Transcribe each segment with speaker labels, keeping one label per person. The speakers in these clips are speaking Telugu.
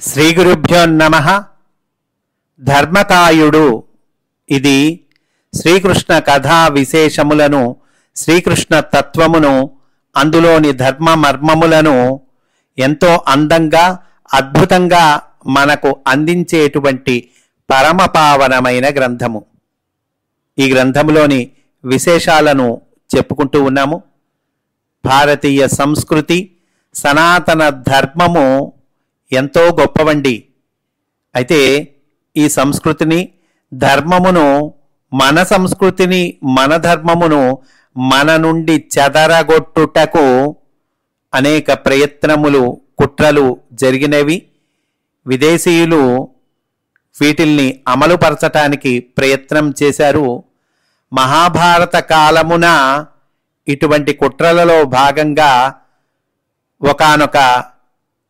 Speaker 1: శ్రీ గురుభ్యో నమః. ధర్మకాయుడు ఇది శ్రీకృష్ణ కథా విశేషములను, శ్రీకృష్ణ తత్వమును, అందులోని ధర్మ మర్మములను ఎంతో అందంగా అద్భుతంగా మనకు అందించేటువంటి పరమపావనమైన గ్రంథము. ఈ గ్రంథములోని విశేషాలను చెప్పుకుంటూ ఉన్నాము. భారతీయ సంస్కృతి, సనాతన ధర్మము ఎంతో గొప్పవండి. అయితే ఈ సంస్కృతిని, ధర్మమును, మన సంస్కృతిని, మన ధర్మమును మన నుండి చెదరగొట్టుటకు అనేక ప్రయత్నములు, కుట్రలు జరిగినవి. విదేశీయులు వీటిల్ని అమలుపరచటానికి ప్రయత్నం చేశారు. మహాభారత కాలమున ఇటువంటి కుట్రలలో భాగంగా ఒకానొక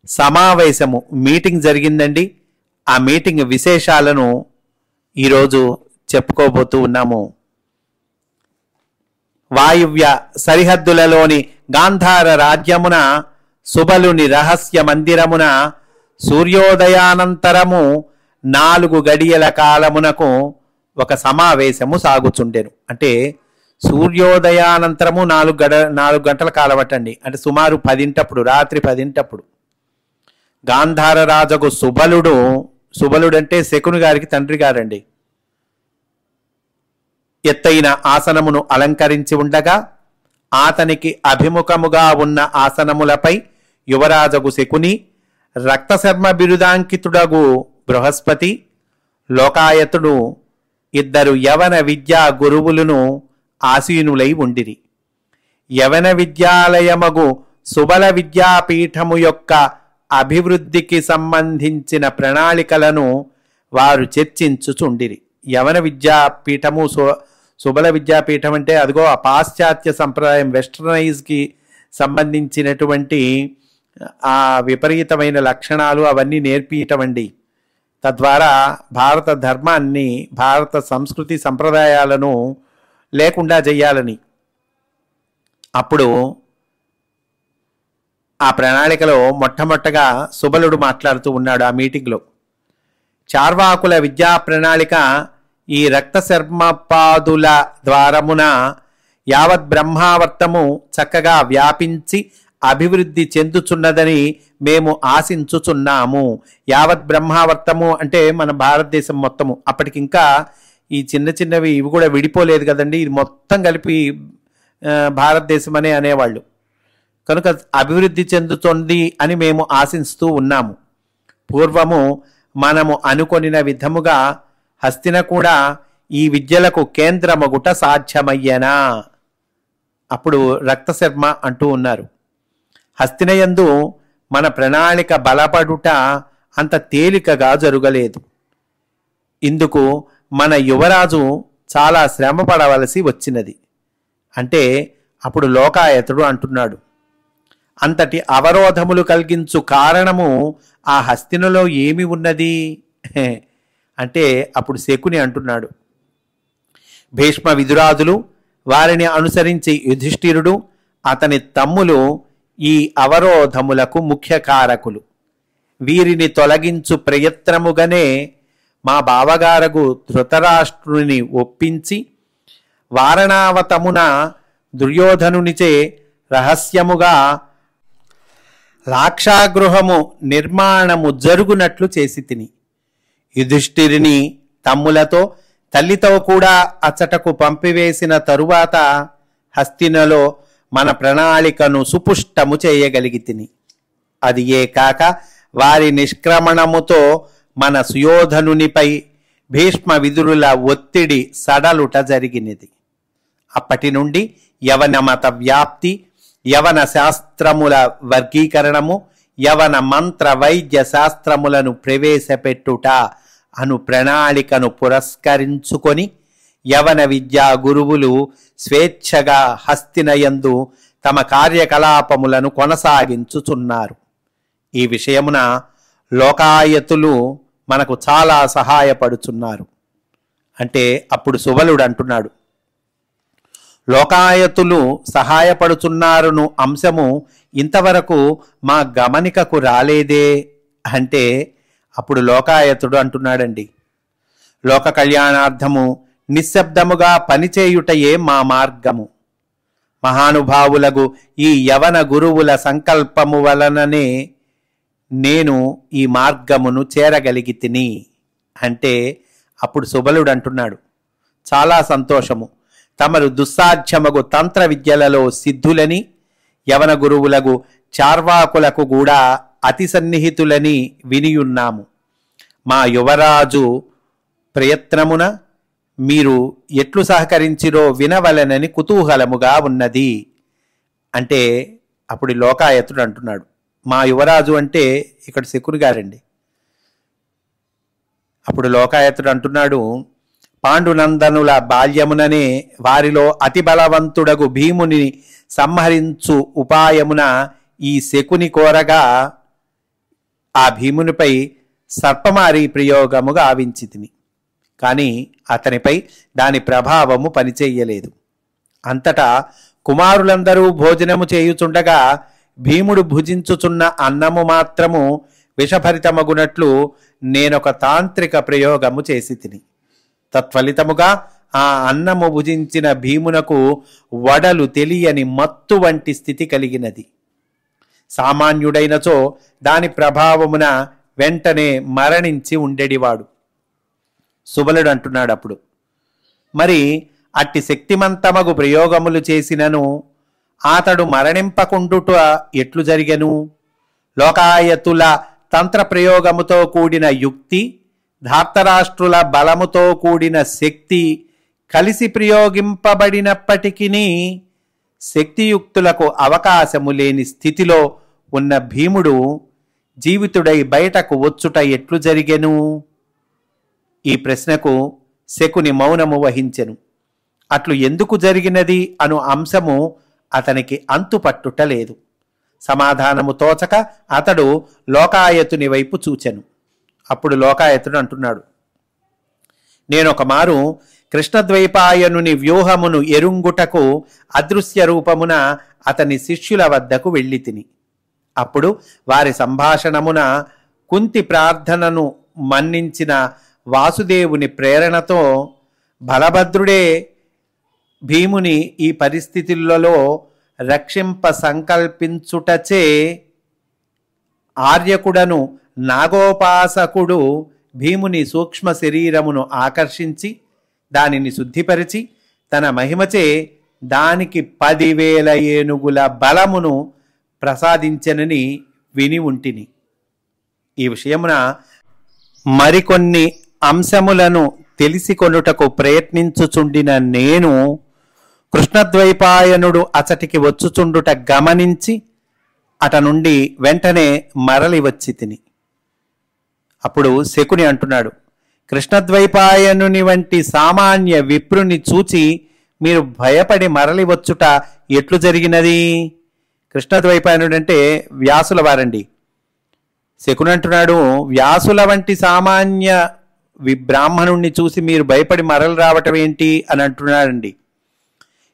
Speaker 1: సమావేశము, మీటింగ్ జరిగిందండి. ఆ మీటింగ్ విశేషాలను ఈరోజు చెప్పుకోబోతూ ఉన్నాము. వాయువ్య సరిహద్దులలోని గాంధార రాజ్యమున సుబలుని రహస్య మందిరమున సూర్యోదయానంతరము 4 గడియల కాలమునకు ఒక సమావేశము సాగుచుండెను. అంటే సూర్యోదయానంతరము 4 గంటల కాలమటండి. అంటే సుమారు 10 రాత్రి 10 గాంధార రాజుకు సుబలుడు అంటే శకుని గారికి తండ్రి గారండి, ఎత్తైన ఆసనమును అలంకరించి ఉండగా అతనికి అభిముఖముగా ఉన్న ఆసనములపై యువరాజగు శకుని, రక్తశర్మ బిరుదాంకితుడగు బృహస్పతి, లోకాయతుడు, 2 యవన విద్యా గురువులను ఆసీనులై ఉండిరి. యవన విద్యాలయమగు సుబల విద్యాపీఠము యొక్క అభివృద్ధికి సంబంధించిన ప్రణాళికలను వారు చర్చించుచుండిరి. యవన విద్యాపీఠము, సుబల విద్యాపీఠం అంటే అదిగో ఆ పాశ్చాత్య సంప్రదాయం, వెస్టర్నైజ్కి సంబంధించినటువంటి ఆ విపరీతమైన లక్షణాలు అవన్నీ నేర్పియటం అండి. తద్వారా భారత ధర్మాన్ని, భారత సంస్కృతి సంప్రదాయాలను లేకుండా చెయ్యాలని. అప్పుడు ఆ ప్రణాళికలో మొట్టమొదటగా సుబలుడు మాట్లాడుతూ ఉన్నాడు ఆ మీటింగ్లో. చార్వాకుల విద్యా ప్రణాళిక ఈ రక్తశర్మపాదుల ద్వారమున యావత్ బ్రహ్మావర్తము చక్కగా వ్యాపించి అభివృద్ధి చెందుచున్నదని మేము ఆశించుచున్నాము. యావత్ బ్రహ్మావర్తము అంటే మన భారతదేశం మొత్తము. అప్పటికింకా ఈ చిన్న చిన్నవి ఇవి కూడా విడిపోలేదు కదండి, ఇది మొత్తం కలిపి భారతదేశం అనేవాళ్ళు. కనుక అభివృద్ధి చెందుతుంది అని మేము ఆశిస్తూ ఉన్నాము. పూర్వము మనము అనుకొనిన విధముగా హస్తిన కూడా ఈ విద్యలకు కేంద్రమగుట సాధ్యమయ్యనా? అప్పుడు రక్తశర్మ అంటూ ఉన్నారు, హస్తినయందు మన ప్రణాళిక బలపడుట అంత తేలికగా జరగలేదు. ఇందుకు మన యువరాజు చాలా శ్రమ పడవలసి వచ్చినది. అంటే అప్పుడు లోకాయతుడు అంటున్నాడు, అంతటి అవరోధములు కలిగించు కారణము ఆ హస్తినలో ఏమి ఉన్నది అంటే అప్పుడు శకుని అంటున్నాడు, భీష్మ విదురాదులు, వారిని అనుసరించి యుధిష్ఠిరుడు, అతని తమ్ములు ఈ అవరోధములకు ముఖ్య కారకులు. వీరిని తొలగించు ప్రయత్నముగానే మా బావగారగు ధృతరాష్ట్రుని ఒప్పించి వారణావతమున దుర్యోధనునిచే రహస్యముగా లాక్షాగృహము నిర్మాణము జరుగునట్లు చేసి తిని, యుధిష్ఠిరుని తమ్ములతో తల్లితో కూడా అచ్చటకు పంపివేసిన తరువాత హస్తినలో మన ప్రణాళికను సుపుష్టము చేయగలిగి తిని. అది ఏ కాక వారి నిష్క్రమణముతో మన సుయోధనునిపై భీష్మ విదురుల ఒత్తిడి సడలుట జరిగినది. అప్పటి నుండి యవన మత వ్యాప్తి, యవన శాస్త్రముల వర్గీకరణము, యవన మంత్ర వైద్య శాస్త్రములను ప్రవేశపెట్టుట అను ప్రణాళికను పురస్కరించుకొని యవన విద్యా గురువులు స్వేచ్ఛగా హస్తినయందు తమ కార్యకలాపములను కొనసాగించుచున్నారు. ఈ విషయమున లోకాయతులు మనకు చాలా సహాయపడుచున్నారు. అంటే అప్పుడు సుబలుడు అంటున్నాడు, లోకాయతులు సహాయపడుచున్నారును అంశము ఇంతవరకు మా గమనికకు రాలేదే. అంటే అప్పుడు లోకాయతుడు అంటున్నాడండి, లోక కళ్యాణార్థము నిశ్శబ్దముగా పనిచేయుటయే మా మార్గము. మహానుభావులకు ఈ యవన గురువుల సంకల్పము వలననే నేను ఈ మార్గమును చేరగలిగితిని అంటే అప్పుడు సుబలుడు అంటున్నాడు, చాలా సంతోషము. తమరు దుస్సాధ్యమగు తంత్ర విద్యలలో సిద్ధులని, యవన గురువులకు చార్వాకులకు కూడా అతి సన్నిహితులని వినియున్నాము. మా యువరాజు ప్రయత్నమున మీరు ఎట్లు సహకరించిరో వినవలనని కుతూహలముగా ఉన్నది అంటే అప్పుడు లోకాయతుడు అంటున్నాడు, మా యువరాజు అంటే ఇక్కడ శకుని గారండి. అప్పుడు లోకాయతుడు అంటున్నాడు, పాండునందనుల బాల్యముననే వారిలో అతి బలవంతుడగు భీముని సంహరించు ఉపాయమున ఈ శకుని కోరగా ఆ భీమునిపై సర్పమారి ప్రయోగముగా ఆవించితిని. కానీ అతనిపై దాని ప్రభావము పనిచేయలేదు. అంతటా కుమారులందరూ భోజనము చేయుచుండగా భీముడు భుజించుచున్న అన్నము మాత్రము విషభరితమగునట్లు నేనొక తాంత్రిక ప్రయోగము చేసి తిని. తత్ఫలితముగా ఆ అన్నము భుజించిన భీమునకు వడలు తెలియని మత్తు వంటి స్థితి కలిగినది. సామాన్యుడైనచో దాని ప్రభావమున వెంటనే మరణించి ఉండేడివాడు. సుబలుడు అంటున్నాడు అప్పుడు, మరి అట్టి శక్తిమంతమగు ప్రయోగములు చేసినను అతడు మరణింపకుండుట ఎట్లు జరిగెను? లోకాయతుల తంత్ర ప్రయోగముతో కూడిన యుక్తి, ధార్తరాష్ట్రుల బలముతో కూడిన శక్తి కలిసి ప్రయోగింపబడినప్పటికీ శక్తియుక్తులకు అవకాశము లేని స్థితిలో ఉన్న భీముడు జీవితుడై బయటకు వచ్చుట ఎట్లు జరిగెను? ఈ ప్రశ్నకు శకుని మౌనము వహించెను. అట్లు ఎందుకు జరిగినది అను అంశము అతనికి అంతుపట్టుటలేదు. సమాధానము తోచక అతడు లోకాయతుని వైపు చూచెను. అప్పుడు లోకాయతుడు అంటున్నాడు, నేనొక మారు కృష్ణద్వైపాయనుని వ్యూహమును ఎరుంగుటకు అదృశ్య రూపమున అతని శిష్యుల వద్దకు వెళ్ళి తిని. అప్పుడు వారి సంభాషణమున కుంతి ప్రార్థనను మన్నించిన వాసుదేవుని ప్రేరణతో బలభద్రుడే భీముని ఈ పరిస్థితులలో రక్షింప సంకల్పించుటచే ఆర్యకుడను నాగోపాసకుడు భీముని సూక్ష్మ శరీరమును ఆకర్షించి దానిని శుద్ధిపరిచి తన మహిమచే దానికి 10,000 ఏనుగుల బలమును ప్రసాదించెనని విని ఉంటిని. ఈ విషయమున మరికొన్ని అంశములను తెలిసికొనుటకు ప్రయత్నించుచుండిన నేను కృష్ణద్వైపాయనుడు అచటికి వచ్చుచుండుట గమనించి అట నుండి వెంటనే మరలి వచ్చి తిని. అప్పుడు శకుని అంటున్నాడు, కృష్ణద్వైపాయనుని వంటి సామాన్య విప్రుని చూచి మీరు భయపడి మరలి వచ్చుట ఎట్లు జరిగినది? కృష్ణద్వైపాయనుడు అంటే వ్యాసుల వారండి. శకుని అంటున్నాడు, వ్యాసుల వంటి సామాన్య బ్రాహ్మణుణ్ణి చూసి మీరు భయపడి మరలి రావటం ఏంటి అని అంటున్నాడండి.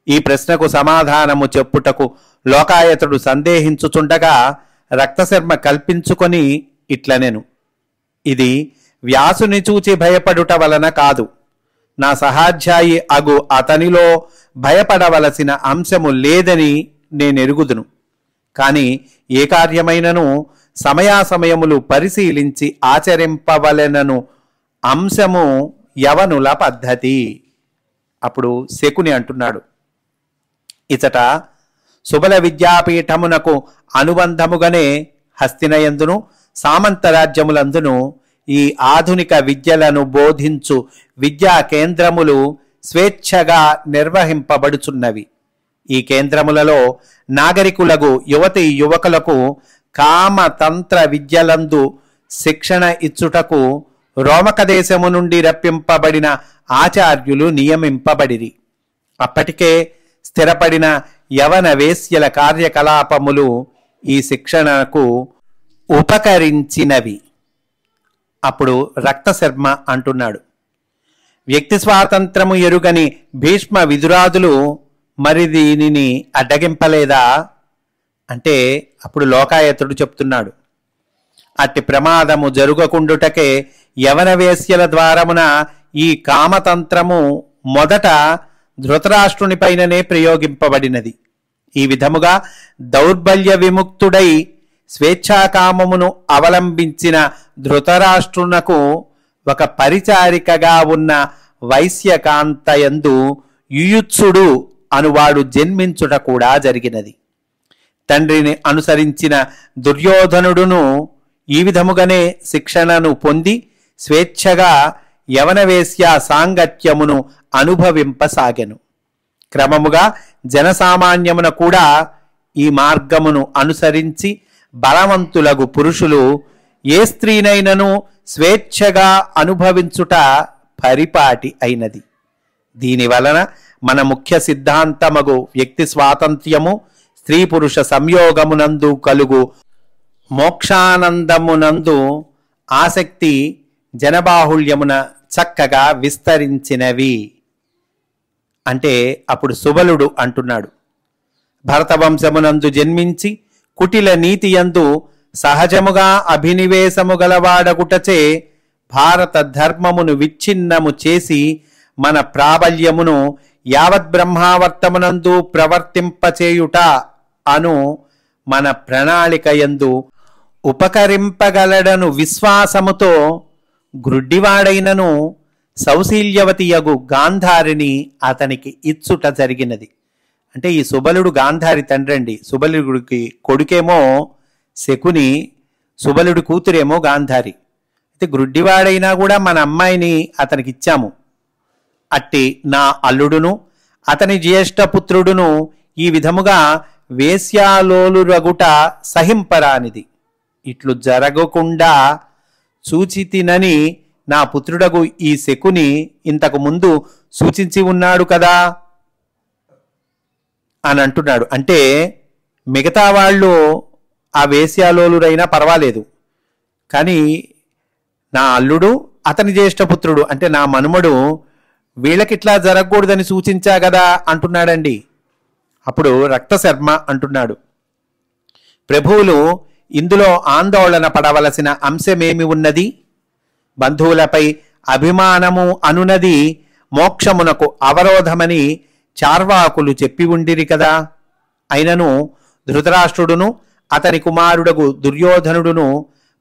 Speaker 1: ఈ ప్రశ్నకు సమాధానము చెప్పుటకు లోకాయతుడు సందేహించుచుండగా రక్తశర్మ కల్పించుకొని ఇట్లనెను, ఇది వ్యాసుని చూచి భయపడుట వలన కాదు. నా సహాధ్యాయి అగు అతనిలో భయపడవలసిన అంశము లేదని నేనెరుగుదును. కానీ ఏ కార్యమైనను సమయాసమయములు పరిశీలించి ఆచరింపవలెనను అంశము యవనుల పద్ధతి. అప్పుడు శకుని అంటున్నాడు, ఇచట సుబల విద్యాపీఠమునకు అనుబంధముగానే హస్తినయందును సామంతరాజ్యములందును ఈ ఆధునిక విద్యలను బోధించు విద్యా కేంద్రములు స్వేచ్ఛగా నిర్వహింపబడుచున్నవి. ఈ కేంద్రములలో నాగరికులకు యువతీ యువకులకు కామతంత్ర విద్యలందు శిక్షణ ఇచ్చుటకు రోమక దేశము నుండి రప్పింపబడిన ఆచార్యులు నియమింపబడిరి. అప్పటికే స్థిరపడిన యవన వేశ్యల కార్యకలాపములు ఈ శిక్షణకు ఉపకరించినవి. అప్పుడు రక్తశర్మ అంటున్నాడు, వ్యక్తి స్వాతంత్రము ఎరుగని భీష్మ విదురాదులు మరి దీనిని అడ్డగింపలేదా అంటే అప్పుడు లోకాయతుడు చెప్తున్నాడు, అట్టి ప్రమాదము జరుగకుండుటకే యవన వేశ్యల ద్వారమున ఈ కామతంత్రము మొదట ధృతరాష్ట్రుని పైననే ప్రయోగింపబడినది. ఈ విధముగా దౌర్బల్య విముక్తుడై స్వేచ్ఛాకామమును అవలంబించిన ధృతరాష్ట్రునకు ఒక పరిచారికగా ఉన్న వైశ్యకాంతయందు యుయుత్సుడు అనువాడు జన్మించుట కూడా జరిగినది. తండ్రిని అనుసరించిన దుర్యోధనుడును ఈ విధముగానే శిక్షణను పొంది స్వేచ్ఛగా యవనవేశ్య సాంగత్యమును అనుభవింపసాగెను. క్రమముగా జనసామాన్యమున కూడా ఈ మార్గమును అనుసరించి బలవంతులగు పురుషులు ఏ స్త్రీనైనను స్వేచ్ఛగా అనుభవించుట పరిపాటి అయినది. దీని వలన మన ముఖ్య సిద్ధాంతమగు వ్యక్తి స్వాతంత్ర్యము, స్త్రీ పురుష సంయోగమునందు కలుగు మోక్షానందమునందు ఆసక్తి జనబాహుళ్యమున చక్కగా విస్తరించినవి. అంటే అప్పుడు సుబలుడు అంటున్నాడు, భరతవంశమునందు జన్మించి కుటిల నీతియందు సహజముగా అభినివేశము గలవాడగుటచే భారత ధర్మమును విచ్ఛిన్నము చేసి మన ప్రాబల్యమును యావత్ బ్రహ్మావర్తమునందు ప్రవర్తింపచేయుట అను మన ప్రణాళికయందు ఉపకరింపగలడను విశ్వాసముతో గ్రుడ్డివాడైనను సౌశీల్యవతియగు గాంధారిని అతనికి ఇచ్చుట జరిగినది. అంటే ఈ సుబలుడు గాంధారి తండ్రండి. సుబలుడికి కొడుకేమో శకుని, సుబలుడి కూతురేమో గాంధారి. అయితే గ్రుడ్డివాడైనా కూడా మన అమ్మాయిని అతనికి ఇచ్చాము. అట్టి నా అల్లుడును అతని జ్యేష్ఠపుత్రుడును ఈ విధముగా వేశ్యాలోలురగుట సహింపరానిది. ఇట్లు జరగకుండా సూచితినని నా పుత్రుడగు ఈ శకుని ఇంతకు ముందు సూచించి ఉన్నాడు కదా అని అంటున్నాడు. అంటే మిగతా వాళ్ళు ఆ వేశ్యాలోలురైనా పర్వాలేదు, కానీ నా అల్లుడు అతని జ్యేష్ఠపుత్రుడు అంటే నా మనుమడు వీళ్ళకిట్లా జరగకూడదని సూచించా కదా అంటున్నాడండి. అప్పుడు రక్తశర్మ అంటున్నాడు, ప్రభువులు ఇందులో ఆందోళన పడవలసిన అంశమేమి ఉన్నది? బంధువులపై అభిమానము అనునది మోక్షమునకు అవరోధమని చార్వాకులు చెప్పి ఉండిరి కదా. అయినను ధృతరాష్ట్రుడును అతని కుమారుడగు దుర్యోధనుడును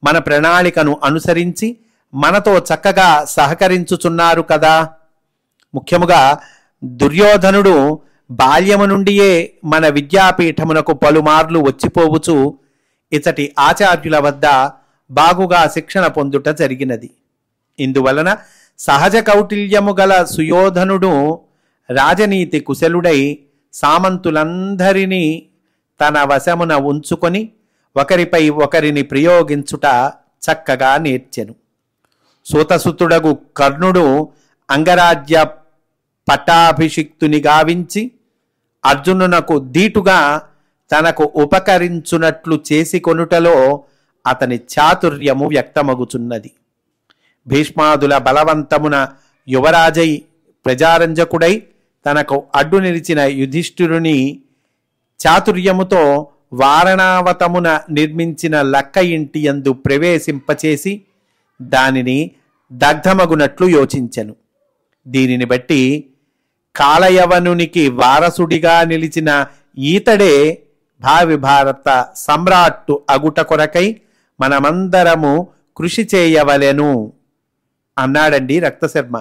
Speaker 1: మన ప్రణాళికను అనుసరించి మనతో చక్కగా సహకరించుచున్నారు కదా. ముఖ్యముగా దుర్యోధనుడు బాల్యము నుండియే మన విద్యాపీఠమునకు పలుమార్లు వచ్చిపోవచ్చు ఇతటి ఆచార్యుల వద్ద బాగుగా శిక్షణ పొందుట జరిగినది. ఇందువలన సహజ కౌటిల్యము గల సుయోధనుడు రాజనీతి కుశలుడై సామంతులందరినీ తన వశమున ఉంచుకొని ఒకరిపై ఒకరిని ప్రయోగించుట చక్కగా నేర్చెను. సూతసుతుడగు కర్ణుడు అంగరాజ్య పట్టాభిషిక్తుని గావించి అర్జునునకు దీటుగా తనకు ఉపకరించునట్లు చేసి కొనుటలో అతని చాతుర్యము వ్యక్తమగుచున్నది. భీష్మాదుల బలవంతమున యువరాజై ప్రజారంజకుడై తనకు అడ్డు నిలిచిన యుధిష్ఠిరుని చాతుర్యముతో వారణావతమున నిర్మించిన లక్క ఇంటి యందు ప్రవేశింపచేసి దానిని దగ్ధమగునట్లు యోచించెను. దీనిని బట్టి కాలయవనునికి వారసుడిగా నిలిచిన ఈతడే భావి భారత సమ్రాట్టు అగుట కొరకై మనమందరము కృషి చేయవలెను అన్నాడండి రక్తశర్మ.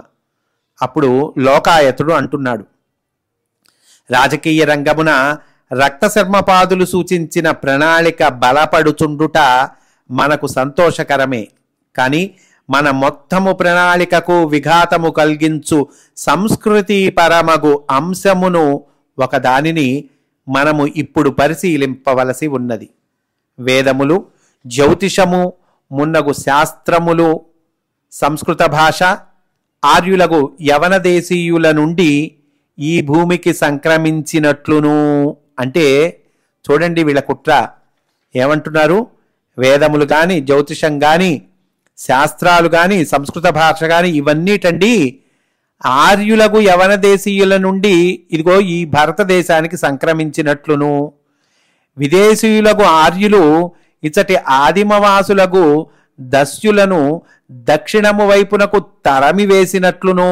Speaker 1: అప్పుడు లోకాయతుడు అంటున్నాడు, రాజకీయ రంగమున రక్తశర్మపాదులు సూచించిన ప్రణాళిక బలపడుచుండుట మనకు సంతోషకరమే. కానీ మన మొత్తము ప్రణాళికకు విఘాతము కలిగించు సంస్కృతి పరమగు అంశమును ఒకదానిని మనము ఇప్పుడు పరిశీలింపవలసి ఉన్నది. వేదములు, జ్యోతిషము మున్నగు శాస్త్రములు సంస్కృత భాష ఆర్యులకు యవన దేశీయుల నుండి ఈ భూమికి సంక్రమించినట్లును. అంటే చూడండి వీళ్ళ కుట్ర ఏమంటున్నారు, వేదములు కానీ జ్యోతిషం కానీ శాస్త్రాలు కానీ సంస్కృత భాష కానీ ఇవన్నీటండి ఆర్యులకు యవన దేశీయుల నుండి ఇదిగో ఈ భారతదేశానికి సంక్రమించినట్లును, విదేశీయులకు ఆర్యులు ఇచ్చటి ఆదిమవాసులకు దస్యులను దక్షిణము వైపునకు తరమి వేసినట్లును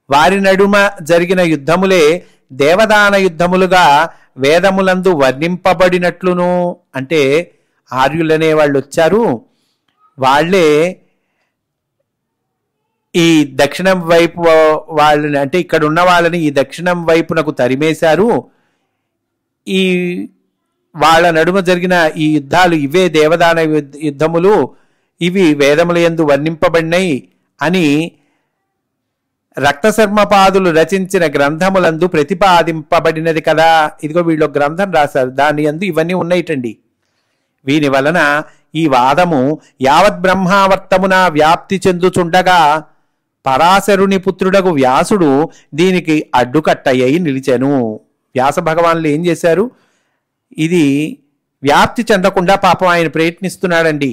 Speaker 1: వారి నడుమ జరిగిన యుద్ధములే దేవదాన యుద్ధములుగా వేదములందు వర్ణింపబడినట్లును. అంటే ఆర్యులనే వాళ్ళు వచ్చారు, వాళ్ళే ఈ దక్షిణం వైపు వాళ్ళని, అంటే ఇక్కడ ఉన్న వాళ్ళని ఈ దక్షిణం వైపునకు తరిమేశారు. ఈ వాళ్ళ నడుమ జరిగిన ఈ యుద్ధాలు ఇవే దేవదాన యుద్ధములు, ఇవి వేదముల యందు వర్ణింపబడినాయి అని రక్తశర్మపాదులు రచించిన గ్రంథములందు ప్రతిపాదింపబడినది కదా. ఇదిగో వీళ్ళు గ్రంథం రాశారు, దాని యందు ఇవన్నీ ఉన్నాయిటండి. వీని వలన ఈ వాదము యావత్ బ్రహ్మావర్తమున వ్యాప్తి చెందుచుండగా పరాశరుని పుత్రుడగు వ్యాసుడు దీనికి అడ్డుకట్టయ్యి నిలిచెను. వ్యాస భగవానులు ఏం చేశారు, ఇది వ్యాప్తి చెందకుండా పాపం ఆయన ప్రయత్నిస్తున్నాడండి.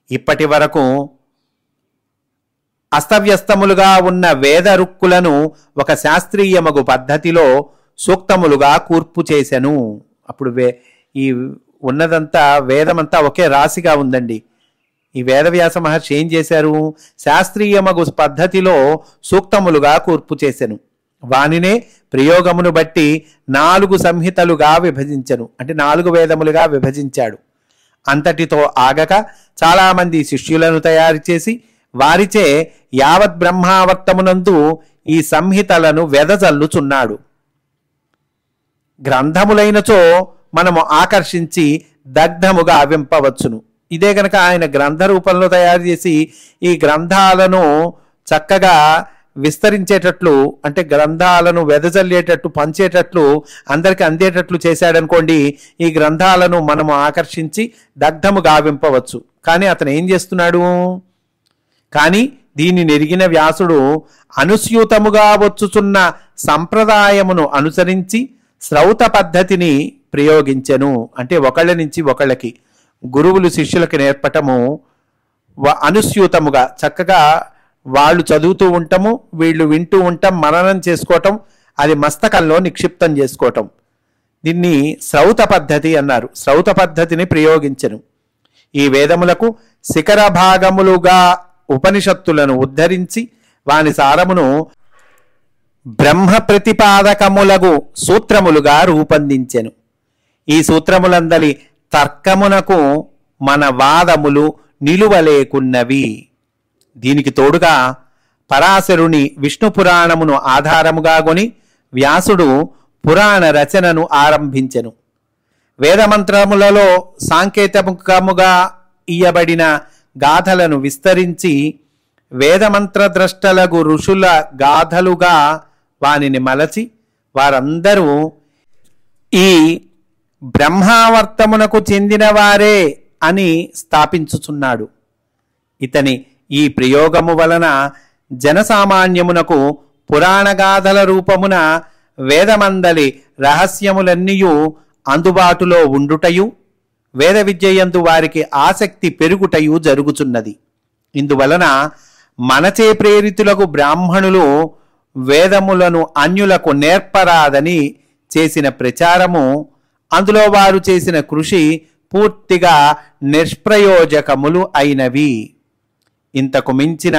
Speaker 1: ఇప్పటి వరకు అస్తవ్యస్తములుగా ఉన్న వేద రుక్కులను ఒక శాస్త్రీయమగు పద్ధతిలో సూక్తములుగా కూర్పు చేశాను. అప్పుడు ఈ ఉన్నదంతా వేదమంతా ఒకే రాశిగా ఉందండి. ఈ వేదవ్యాస మహర్షి ఏం చేశారు, శాస్త్రీయమగు పద్ధతిలో సూక్తములుగా కూర్పు చేశాను. వానినే ప్రయోగమును బట్టి 4 సంహితలుగా విభజించను, అంటే 4 వేదములుగా విభజించాడు. అంతటితో ఆగక చాలామంది శిష్యులను తయారు చేసి వారిచే యావత్ బ్రహ్మావర్తమునందు ఈ సంహితలను వెదజల్లుచున్నాడు. గ్రంథములైనచో మనము ఆకర్షించి దగ్ధముగా అవింపవచ్చును. ఇదే గనక ఆయన గ్రంథ రూపంలో తయారు చేసి ఈ గ్రంథాలను చక్కగా విస్తరించేటట్లు, అంటే గ్రంథాలను వెదజల్లేటట్టు, పంచేటట్లు, అందరికి అందేటట్లు చేశాడనుకోండి, ఈ గ్రంథాలను మనము ఆకర్షించి దగ్ధము గావింపవచ్చు. కానీ అతను ఏం చేస్తున్నాడు, కానీ దీన్ని నెరిగిన వ్యాసుడు అనుస్యూతముగా వచ్చుచున్న సంప్రదాయమును అనుసరించి శ్రౌత పద్ధతిని ప్రయోగించెను. అంటే ఒకళ్ళ నుంచి ఒకళ్ళకి గురువులు శిష్యులకి నేర్పటము అనుస్యూతముగా, చక్కగా వాళ్ళు చదువుతూ ఉంటాము, వీళ్ళు వింటూ ఉంటాం, మననం చేసుకోవటం, అది మస్తకంలో నిక్షిప్తం చేసుకోవటం, దీన్ని శ్రౌత పద్ధతి అన్నారు. శ్రౌత పద్ధతిని ప్రయోగించెను. ఈ వేదములకు శిఖర భాగములుగా ఉపనిషత్తులను ఉద్ధరించి వాని సారమును బ్రహ్మ ప్రతిపాదకములగు సూత్రములుగా రూపొందించెను. ఈ సూత్రములందలి తర్కమునకు మన వాదములు నిలువలేకున్నవి. దీనికి తోడుగా పరాశరుని విష్ణు పురాణమును ఆధారముగా కొని వ్యాసుడు పురాణ రచనను ఆరంభించెను. వేదమంత్రములలో సాంకేతముగా ఇయ్యబడిన గాథలను విస్తరించి వేదమంత్రద్రష్టలగు ఋషుల గాథలుగా వానిని మలచి వారందరూ ఈ బ్రహ్మావర్తమునకు చెందిన వారే అని స్థాపించుచున్నాడు. ఇతని ఈ ప్రయోగము వలన జనసామాన్యమునకు పురాణగాథల రూపమున వేదమందలి రహస్యములన్నీయు అందుబాటులో ఉండుటయు, వేద విద్యయందు వారికి ఆసక్తి పెరుగుటయు జరుగుచున్నది. ఇందువలన మనచే ప్రేరితులకు బ్రాహ్మణులు వేదములను అన్యులకు నేర్పరాదని చేసిన ప్రచారము, అందులో వారు చేసిన కృషి పూర్తిగా నిష్ప్రయోజకములు అయినవి. ఇంతకు మించిన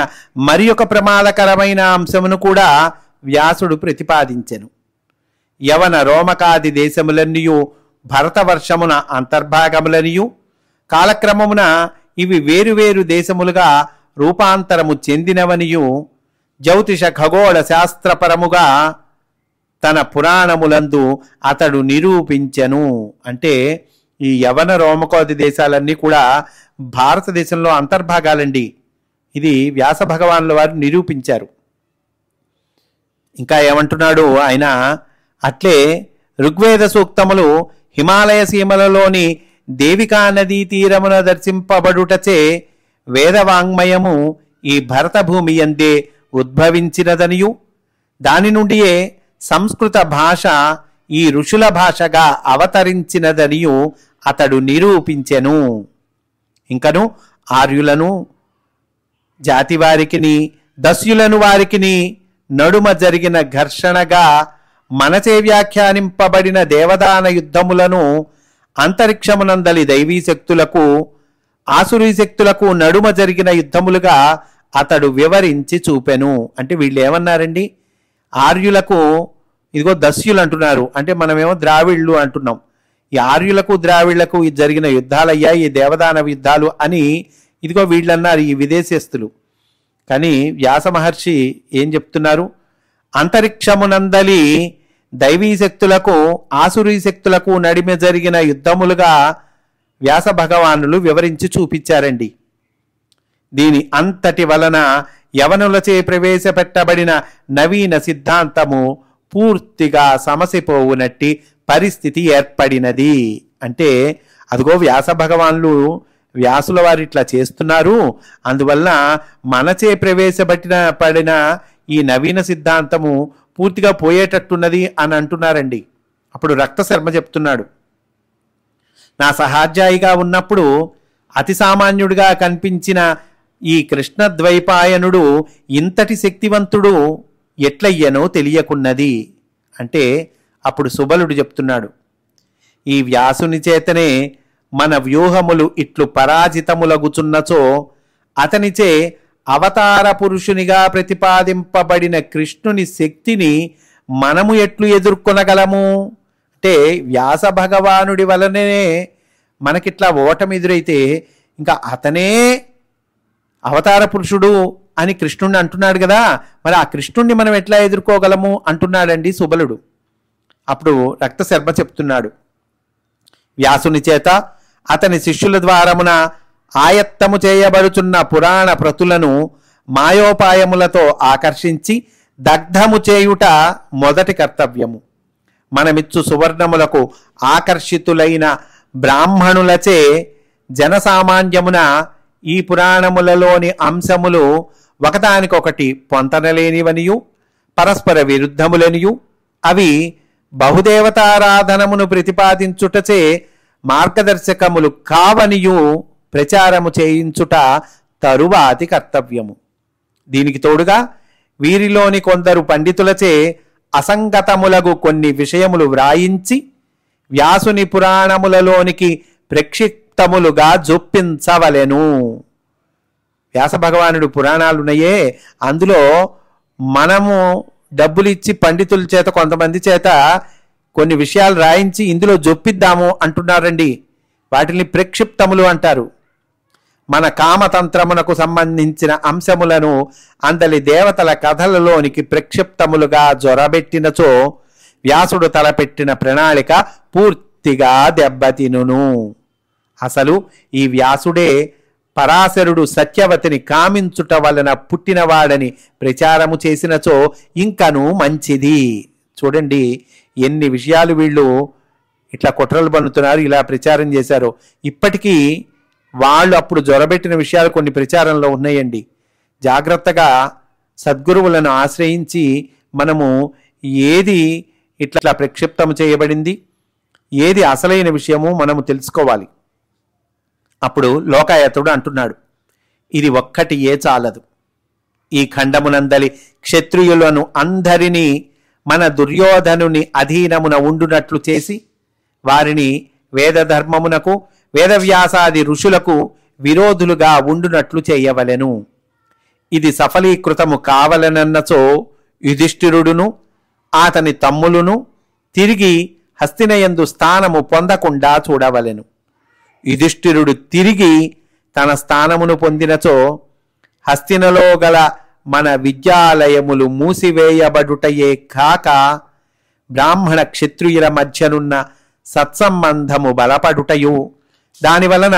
Speaker 1: మరి ఒక ప్రమాదకరమైన అంశమును కూడా వ్యాసుడు ప్రతిపాదించెను. యవన రోమకాది దేశములన్నీయు భరతవర్షమున అంతర్భాగములనియు, కాలక్రమమున ఇవి వేరువేరు దేశములుగా రూపాంతరము చెందినవనియు జ్యోతిష ఖగోళ శాస్త్రపరముగా తన పురాణములందు అతడు నిరూపించెను. అంటే ఈ యవన రోమకాది దేశాలన్నీ కూడా భారతదేశంలో అంతర్భాగాలండి. ఇది వ్యాస భగవానుల వారు నిరూపించారు. ఇంకా ఏమంటున్నాడు ఆయన, అట్లే ఋగ్వేద సూక్తములు హిమాలయ సీమలలోని దేవికా నదీ తీరమున దర్శింపబడుటచే వేదవాంగ్మయము ఈ భరత భూమి యందే ఉద్భవించినదనియు, దాని నుండియే సంస్కృత భాష ఈ ఋషుల భాషగా అవతరించినదనియు అతడు నిరూపించెను. ఇంకను ఆర్యులను జాతివారికిని దస్యులను వారికిని నడుమ జరిగిన ఘర్షణగా మనచే వ్యాఖ్యానింపబడిన దేవదాన యుద్ధములను అంతరిక్షమునందలి దైవీ శక్తులకు ఆసురీ శక్తులకు నడుమ జరిగిన యుద్ధములుగా అతడు వివరించి చూపెను. అంటే వీళ్ళు ఏమన్నారండి, ఆర్యులకు ఇదిగో దస్యులు అంటున్నారు, అంటే మనమేమో ద్రావిళ్ళు అంటున్నాం. ఈ ఆర్యులకు ద్రావిళ్లకు జరిగిన యుద్ధాలయ్యా ఈ దేవదానవ యుద్ధాలు అని ఇదిగో వీళ్ళన్నారు, ఈ విదేశస్తులు. కానీ వ్యాస మహర్షి ఏం చెప్తున్నారు, అంతరిక్షమునందలి దైవీ శక్తులకు ఆసురీ శక్తులకు నడిమె జరిగిన యుద్ధములుగా వ్యాస భగవానులు వివరించి చూపించారండి. దీని అంతటి వలన యవనులచే ప్రవేశపెట్టబడిన నవీన సిద్ధాంతము పూర్తిగా సమసిపోవునట్టి పరిస్థితి ఏర్పడినది. అంటే అదిగో వ్యాస భగవానులు వ్యాసుల వారు ఇట్లా చేస్తున్నారు, అందువలన మనచే పడిన ఈ నవీన సిద్ధాంతము పూర్తిగా పోయేటట్టున్నది అని అంటున్నారండి. అప్పుడు రక్తశర్మ చెప్తున్నాడు, నా సహాధ్యాయిగా ఉన్నప్పుడు అతి సామాన్యుడిగా కనిపించిన ఈ కృష్ణద్వైపాయనుడు ఇంతటి శక్తివంతుడు ఎట్లయ్యనో తెలియకున్నది. అంటే అప్పుడు సుబలుడు చెప్తున్నాడు, ఈ వ్యాసుని చేతనే మన వ్యూహములు ఇట్లు పరాజితములగుచున్నచో అతనిచే అవతార పురుషునిగా ప్రతిపాదింపబడిన కృష్ణుని శక్తిని మనము ఎట్లు ఎదుర్కొనగలము? అంటే వ్యాస భగవానుడి వలనే మనకిట్లా ఓటమి ఎదురైతే ఇంకా అతనే అవతార పురుషుడు అని కృష్ణుడిని అంటున్నాడు కదా, మరి ఆ కృష్ణుణ్ణి మనం ఎట్లా ఎదుర్కోగలము అంటున్నాడండి సుబలుడు. అప్పుడు రక్తశర్మ చెప్తున్నాడు, వ్యాసుని చేత అతని శిష్యుల ద్వారమున ఆయత్తము చేయబడుచున్న పురాణ ప్రతులను మాయోపాయములతో ఆకర్షించి దగ్ధము చేయుట మొదటి కర్తవ్యము. మనమిచ్చు సువర్ణములకు ఆకర్షితులైన బ్రాహ్మణులచే జనసామాన్యమున ఈ పురాణములలోని అంశములు ఒకదానికొకటి పొంతనలేనివనియు పరస్పర విరుద్ధములనియు అవి బహుదేవతారాధనమును ప్రతిపాదించుటచే మార్గదర్శకములు కావనియు ప్రచారము చేయించుట తరువాతి కర్తవ్యము. దీనికి తోడుగా వీరిలోని కొందరు పండితులచే అసంగతములగు కొన్ని విషయములు వ్రాయించి వ్యాసుని పురాణములలోనికి ప్రక్షిప్తములుగా జొప్పించవలెను. వ్యాస భగవానుడు పురాణాలున్నాయే, అందులో మనము డబ్బులిచ్చి పండితుల చేత కొంతమంది చేత కొన్ని విషయాలు రాయించి ఇందులో జొప్పిద్దాము అంటున్నారండి. వాటిని ప్రక్షిప్తములు అంటారు. మన కామతంత్రమునకు సంబంధించిన అంశములను అందలి దేవతల కథలలోనికి ప్రక్షిప్తములుగా జొరబెట్టినచో వ్యాసుడు తలపెట్టిన ప్రణాళిక పూర్తిగా దెబ్బతినును. అసలు ఈ వ్యాసుడే పరాశరుడు సత్యవతిని కామించుట వలన పుట్టినవాడని ప్రచారము చేసినచో ఇంకను మంచిది. చూడండి ఎన్ని విషయాలు వీళ్ళు ఇట్లా కుట్రలు పన్నుతున్నారు, ఇలా ప్రచారం చేశారు. ఇప్పటికీ వాళ్ళు అప్పుడు జొరబెట్టిన విషయాలు కొన్ని ప్రచారంలో ఉన్నాయండి. జాగ్రత్తగా సద్గురువులను ఆశ్రయించి మనము ఏది ఇట్లా ప్రక్షిప్తము చేయబడింది, ఏది అసలైన విషయము మనము తెలుసుకోవాలి. అప్పుడు లోకాయతుడు అంటున్నాడు, ఇది ఒక్కటి ఏ చాలదు. ఈ ఖండమునందలి క్షత్రియులను అందరినీ మన దుర్యోధనుని అధీనమున ఉండునట్లు చేసి వారిని వేదధర్మమునకు వేదవ్యాసాది ఋషులకు విరోధులుగా ఉండునట్లు చేయవలెను. ఇది సఫలీకృతము కావలనన్నచో యుధిష్ఠిరుడును అతని తమ్ములును తిరిగి హస్తినయందు స్థానము పొందకుండా చూడవలెను. యుధిష్ఠిరుడు తిరిగి తన స్థానమును పొందినచో హస్తినలో గల మన విద్యాలయములు మూసివేయబడుటయే కాక బ్రాహ్మణ క్షత్రియుల మధ్యనున్న సత్సంబంధము బలపడుటయు దానివలన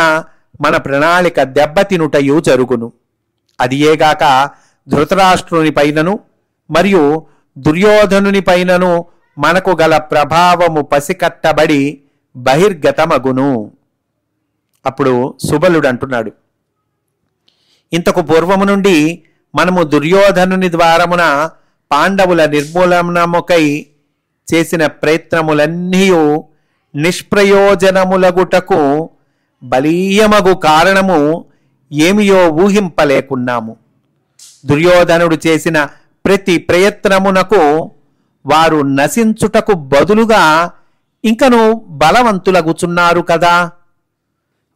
Speaker 1: మన ప్రణాళిక దెబ్బతినుటయు జరుగును. అదియేగాక ధృతరాష్ట్రుని పైనను మరియు దుర్యోధనుని పైనను మనకు గల ప్రభావము పసికట్టబడి బహిర్గతమగును. అప్పుడు సుబలుడు అంటున్నాడు, ఇంతకు పూర్వము నుండి మనము దుర్యోధనుని ద్వారమున పాండవుల నిర్మూలనముకై చేసిన ప్రయత్నములన్నీ నిష్ప్రయోజనములగుటకు బలీయమగు కారణము ఏమియో ఊహింపలేకున్నాము. దుర్యోధనుడు చేసిన ప్రతి ప్రయత్నమునకు వారు నశించుటకు బదులుగా ఇంకను బలవంతులగుచున్నారు కదా.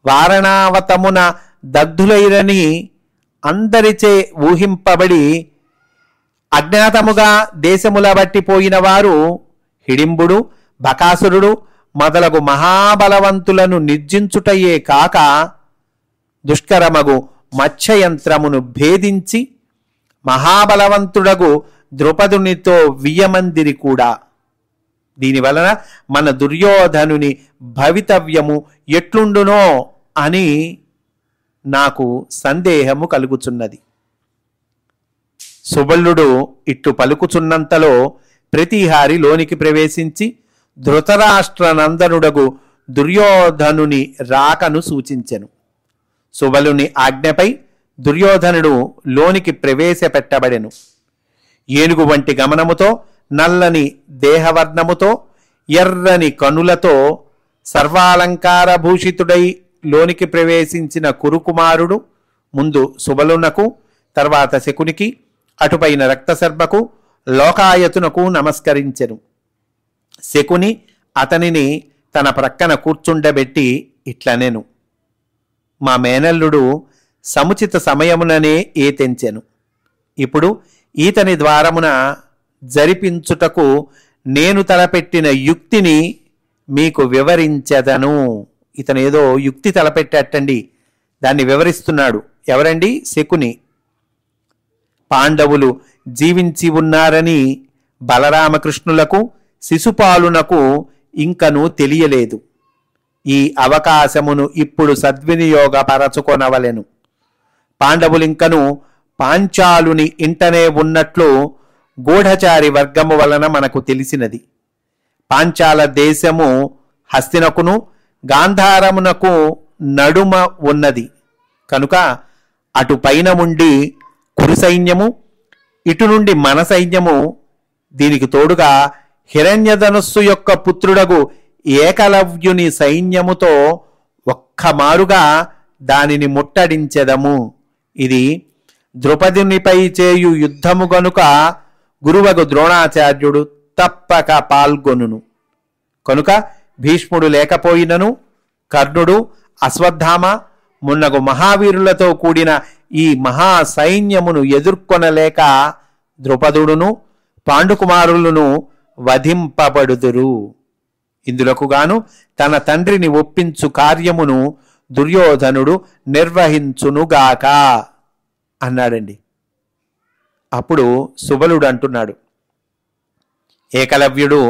Speaker 1: వారణావతమున దగ్ధులైరని అందరిచే ఊహింపబడి అజ్ఞాతముగా దేశముల బట్టిపోయిన వారు హిడింబుడు, బకాసురుడు మొదలగు మహాబలవంతులను నిర్జించుటయే కాక దుష్కరమగు మత్స్యయంత్రమును భేదించి మహాబలవంతుడగు ద్రుపదునితో వియ్యమందిరి కూడా. దీనివలన మన దుర్యోధనుని భవితవ్యము ఎట్లుండునో అని నాకు సందేహము కలుగుచున్నది. సుబలుడు ఇట్లు పలుకుచున్నంతలో ప్రతిహారి లోనికి ప్రవేశించి ధృతరాష్ట్రనందనుడగు దుర్యోధనుని రాకను సూచించెను. సుబలుని ఆజ్ఞపై దుర్యోధనుడు లోనికి ప్రవేశపెట్టబడెను. ఏనుగు వంటి గమనముతో, నల్లని దేహవర్ణముతో, ఎర్రని కనులతో సర్వాలంకారభూషితుడై లోనికి ప్రవేశించిన కురుకుమారుడు ముందు సుబలునకు, తర్వాత శకునికి, అటుపైన రక్తసర్పకు, లోకాయతునకు నమస్కరించెను. శకుని అతనిని తన ప్రక్కన కూర్చుండబెట్టి ఇట్లనెను: మా మేనల్లుడు సముచిత సమయముననే ఏతెంచెను. ఇప్పుడు ఈతని ద్వారమున జరిపించుటకు నేను తలపెట్టిన యుక్తిని మీకు వివరించెదను. ఇతను ఏదో యుక్తి తలపెట్టండి, దాన్ని వివరిస్తున్నాడు. ఎవరండి? శకుని. పాండవులు జీవించి ఉన్నారని బలరామకృష్ణులకు, శిశుపాలునకు ఇంకనూ తెలియలేదు. ఈ అవకాశమును ఇప్పుడు సద్వినియోగపరచుకొనవలెను. పాండవులింకను పాంచాలుని ఇంటనే ఉన్నట్లు గూఢచారి వర్గము వలన మనకు తెలిసినది. పాంచాల దేశము హస్తినకును గాంధారమునకు నడుమ ఉన్నది కనుక అటు పైన ఉండి కురు సైన్యము, ఇటు నుండి మన సైన్యము, దీనికి తోడుగా హిరణ్యధనుస్సు యొక్క పుత్రుడగు ఏకలవ్యుని సైన్యముతో ఒక్కమారుగా దానిని ముట్టడించెదము. ఇది ద్రుపదునిపై చేయు యుద్ధము గనుక గురువగు ద్రోణాచార్యుడు తప్పక పాల్గొనును. కనుక భీష్ముడు లేకపోయినను కర్ణుడు, అశ్వత్థామ మున్నగు మహావీరులతో కూడిన ఈ మహాసైన్యమును ఎదుర్కొనలేక ద్రుపదుడును పాండుకుమారులను వధింపబడుదురు. ఇందులకు గాను తన తండ్రిని ఒప్పించు కార్యమును దుర్యోధనుడు నిర్వహించునుగాక అన్నాడండి. అప్పుడు సుబలుడు అంటున్నాడు: ఏకలవ్యుడు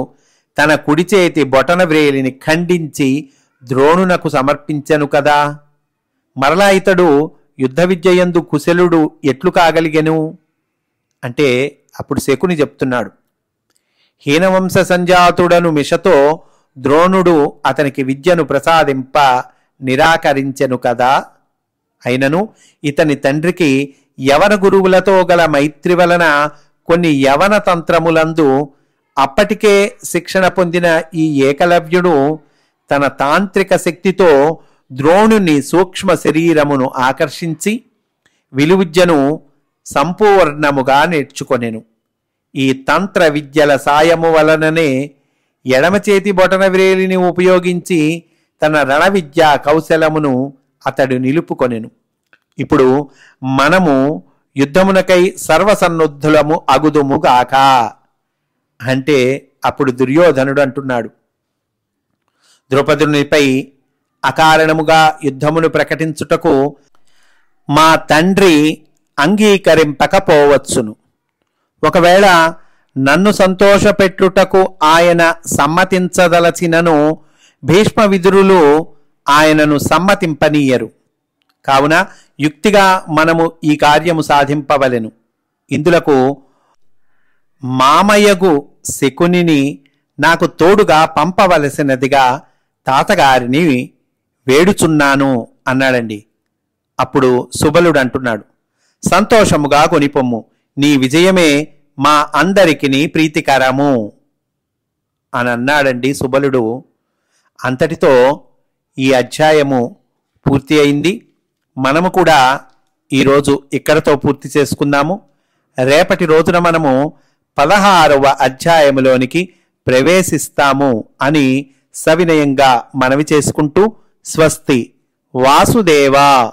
Speaker 1: తన కుడి చేతి బొటన వ్రేలిని ఖండించి ద్రోణునకు సమర్పించెను కదా, మరలా ఇతడు యుద్ధ విద్యయందు కుశలుడు ఎట్లు కాగలిగెను అంటే అప్పుడు శకుని చెప్తున్నాడు: హీనవంశ సంజాతుడను మిషతో ద్రోణుడు అతనికి విద్యను ప్రసాదింప నిరాకరించెను కదా. అయినను ఇతని తండ్రికి యవన గురువులతో గల మైత్రి వలన కొన్ని యవన తంత్రములందు అప్పటికే శిక్షణ పొందిన ఈ ఏకలవ్యుడు తన తాంత్రిక శక్తితో ద్రోణుని సూక్ష్మ శరీరమును ఆకర్షించి విలువిద్యను సంపూర్ణముగా నేర్చుకొనెను. ఈ తంత్ర విద్యల సాయము వలననే ఎడమ చేతి బొటన వ్రేలిని ఉపయోగించి తన రణ విద్యా కౌశలమును అతడు నిలుపుకొనెను. ఇప్పుడు మనము యుద్ధమునకై సర్వసన్నుద్ధులము అగుదుముగాక అంటే అప్పుడు దుర్యోధనుడు అంటున్నాడు: ద్రౌపదునిపై అకారణముగా యుద్ధమును ప్రకటించుటకు మా తండ్రి అంగీకరింపకపోవచ్చును. ఒకవేళ నన్ను సంతోషపెట్టుటకు ఆయన సమ్మతించదలచినను భీష్మ విదురులు ఆయనను సమ్మతింపనీయరు. కావున యుక్తిగా మనము ఈ కార్యము సాధింపవలెను. ఇందులకు మామయ్యగు శకునిని నాకు తోడుగా పంపవలసినదిగా తాతగారిని వేడుచున్నాను అన్నాడండి. అప్పుడు సుబలుడు అంటున్నాడు: సంతోషముగా కొనిపొమ్ము, నీ విజయమే మా అందరికిని ప్రీతికరము అని అన్నాడండి సుబలుడు. అంతటితో ఈ అధ్యాయము పూర్తి అయింది. మనము కూడా ఈరోజు ఇక్కడతో పూర్తి చేసుకుందాము. రేపటి రోజున మనము 16వ అధ్యాయములోనికి ప్రవేశిస్తాము అని సవినయంగా మనవి చేసుకుంటూ స్వస్తి. వాసుదేవా.